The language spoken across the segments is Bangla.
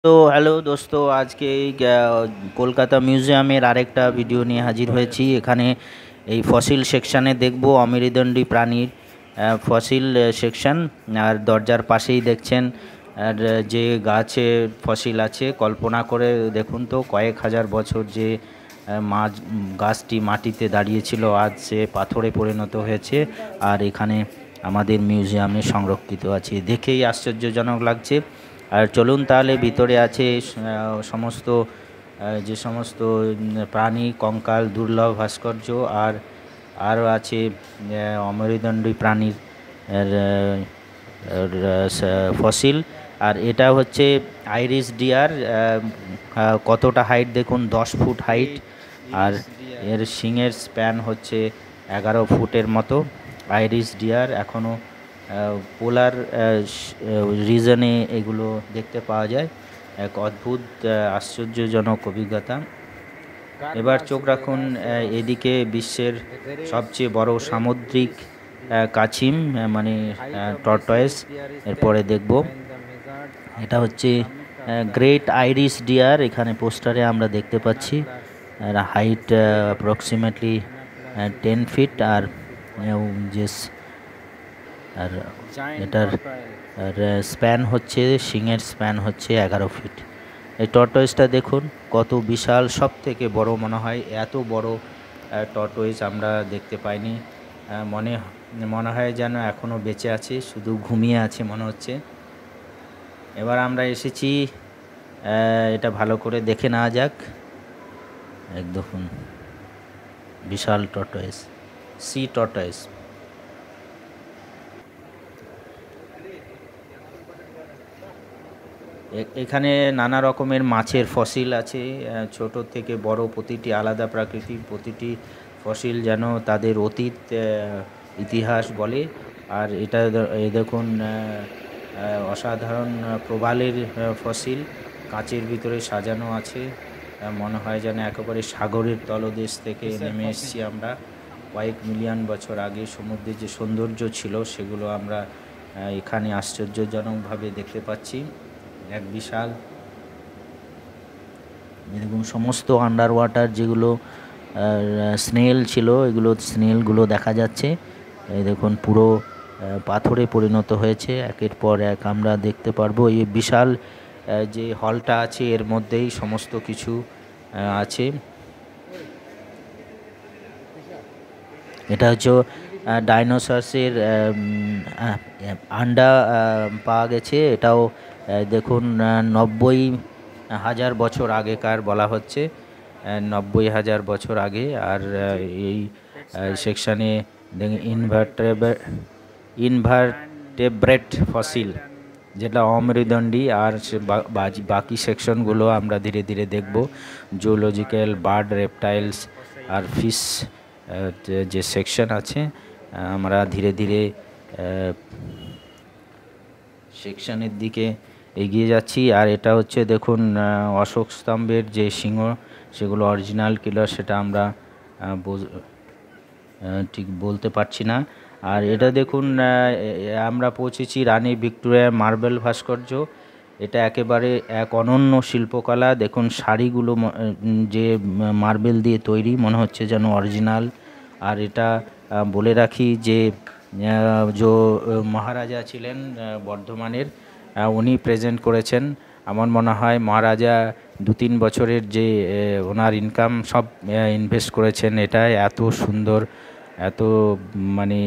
তো হ্যালো দোস্ত, আজকে এই কলকাতা মিউজিয়ামের আরেকটা ভিডিও নিয়ে হাজির হয়েছি। এখানে এই ফসিল সেকশানে দেখব অমেরুদণ্ডী প্রাণীর ফসিল সেকশন। আর দরজার পাশেই দেখছেন আর যে গাছে ফসিল আছে, কল্পনা করে দেখুন তো কয়েক হাজার বছর যে মাছ গাছটি মাটিতে দাঁড়িয়েছিল আজ সে পাথরে পরিণত হয়েছে আর এখানে আমাদের মিউজিয়ামে সংরক্ষিত আছে। দেখেই আশ্চর্যজনক লাগছে। আর চলুন তাহলে ভিতরে আছে সমস্ত যে সমস্ত প্রাণী কঙ্কাল, দুর্লভ ভাস্কর্য আর আরও আছে অমেরুদণ্ডী প্রাণীর ফসিল। আর এটা হচ্ছে আইরিশ ডিয়ার। কতটা হাইট দেখুন, 10 ফুট হাইট। আর এর শিংয়ের স্প্যান হচ্ছে 11 ফুটের মতো। আইরিশ ডিয়ার এখনও পোলার রিজনে এগুলো দেখতে পাওয়া যায়। এক অদ্ভুত আশ্চর্যজনক অভিজ্ঞতা। এবার চোখ রাখুন এদিকে, বিশ্বের সবচেয়ে বড় সামুদ্রিক কাছিম মানে টর্টয়েস। এরপরে দেখব এটা হচ্ছে গ্রেট আইরিশ ডিয়ার। এখানে পোস্টারে আমরা দেখতে পাচ্ছি হাইট অ্যাপ্রক্সিমেটলি 10 ফিট। আর যে আর এটার স্প্যান হচ্ছে, শিংয়ের স্প্যান হচ্ছে 11 ফিট। এই টর্টয়েসটা দেখুন কত বিশাল, সব থেকে বড় মনে হয়। এত বড় টর্টয়েস আমরা দেখতে পাইনি। মনে হয় যেন এখনও বেঁচে আছে, শুধু ঘুমিয়ে আছে মনে হচ্ছে। এবার আমরা এসেছি, এটা ভালো করে দেখে নেওয়া যাক। দেখুন বিশাল টর্টয়েস, সি টর্টয়েস। এখানে নানা রকমের মাছের ফসিল আছে, ছোট থেকে বড়, প্রতিটি আলাদা প্রাকৃতিক। প্রতিটি ফসিল যেন তাদের অতীত ইতিহাস বলে। আর এটা দেখুন অসাধারণ প্রবালের ফসিল, কাঁচের ভিতরে সাজানো আছে। মনে হয় যেন একেবারে সাগরের তলদেশ থেকে নেমে এসেছি আমরা। কয়েক মিলিয়ন বছর আগে সমুদ্রের যে সৌন্দর্য ছিল সেগুলো আমরা এখানে আশ্চর্যজনকভাবে দেখতে পাচ্ছি। এক বিশাল এরকম সমস্ত আন্ডার ওয়াটার যেগুলো স্নেল ছিল, এগুলো স্নেলগুলো দেখা যাচ্ছে। এই দেখুন পুরো পাথরে পরিণত হয়েছে। একের পর এক আমরা দেখতে পারবো। এই বিশাল যে হলটা আছে এর মধ্যেই সমস্ত কিছু আছে। এটা হচ্ছে ডাইনোসরসের আন্ডা পাওয়া গেছে। এটাও দেখুন 90,000 বছর আগেকার বলা হচ্ছে, 90,000 বছর আগে। আর এই সেকশানে ইনভার্টেব্রেট ফসিল, যেটা অমেরুদণ্ডী। আর বাকি সেকশনগুলো আমরা ধীরে ধীরে দেখব। জুলজিক্যাল, বার্ড, রেপটাইলস আর ফিশ যে সেকশন আছে, আমরা ধীরে ধীরে সেকশনের দিকে এগিয়ে যাচ্ছি। আর এটা হচ্ছে দেখুন অশোক স্তম্ভের যে সিংহ, সেগুলো অরিজিনাল কিনা সেটা আমরা ঠিক বলতে পারছি না। আর এটা দেখুন আমরা পৌঁছেছি রানী ভিক্টোরিয়ার মার্বেল ভাস্কর্য। এটা একেবারে এক অনন্য শিল্পকলা। দেখুন শাড়িগুলো যে মার্বেল দিয়ে তৈরি, মনে হচ্ছে যেন অরিজিনাল। আর এটা বলে রাখি যে মহারাজা ছিলেন বর্ধমানের, উনি প্রেজেন্ট করেছেন। আমার মনে হয় মহারাজা 2-3 বছরের যে ওনার ইনকাম সব ইনভেস্ট করেছেন এটায়। এত সুন্দর, এত মানে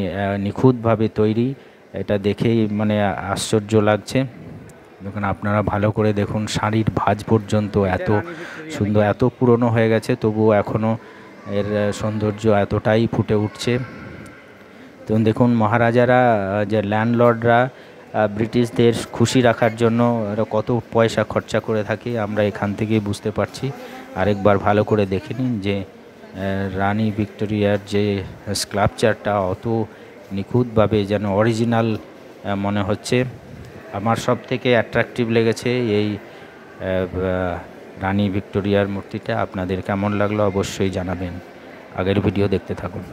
নিখুঁতভাবে তৈরি, এটা দেখেই মানে আশ্চর্য লাগছে। দেখুন আপনারা ভালো করে দেখুন, শাড়ির ভাঁজ পর্যন্ত এত সুন্দর, এত পুরনো হয়ে গেছে তবুও এখনও এর সৌন্দর্য এতটাই ফুটে উঠছে। তো দেখুন মহারাজারা, যে ল্যান্ডলর্ডরা ব্রিটিশদের খুশি রাখার জন্য কত পয়সা খরচা করে থাকে আমরা এখান থেকেই বুঝতে পারছি। আরেকবার ভালো করে দেখে নিন যে রানী ভিক্টোরিয়ার যে স্কাল্পচারটা অত নিখুঁতভাবে যেন অরিজিনাল মনে হচ্ছে। আমার সব থেকে অ্যাট্রাকটিভ লেগেছে এই রানী ভিক্টোরিয়ার মূর্তিটা। আপনাদের কেমন লাগলো অবশ্যই জানাবেন। আগের ভিডিও দেখতে থাকুন।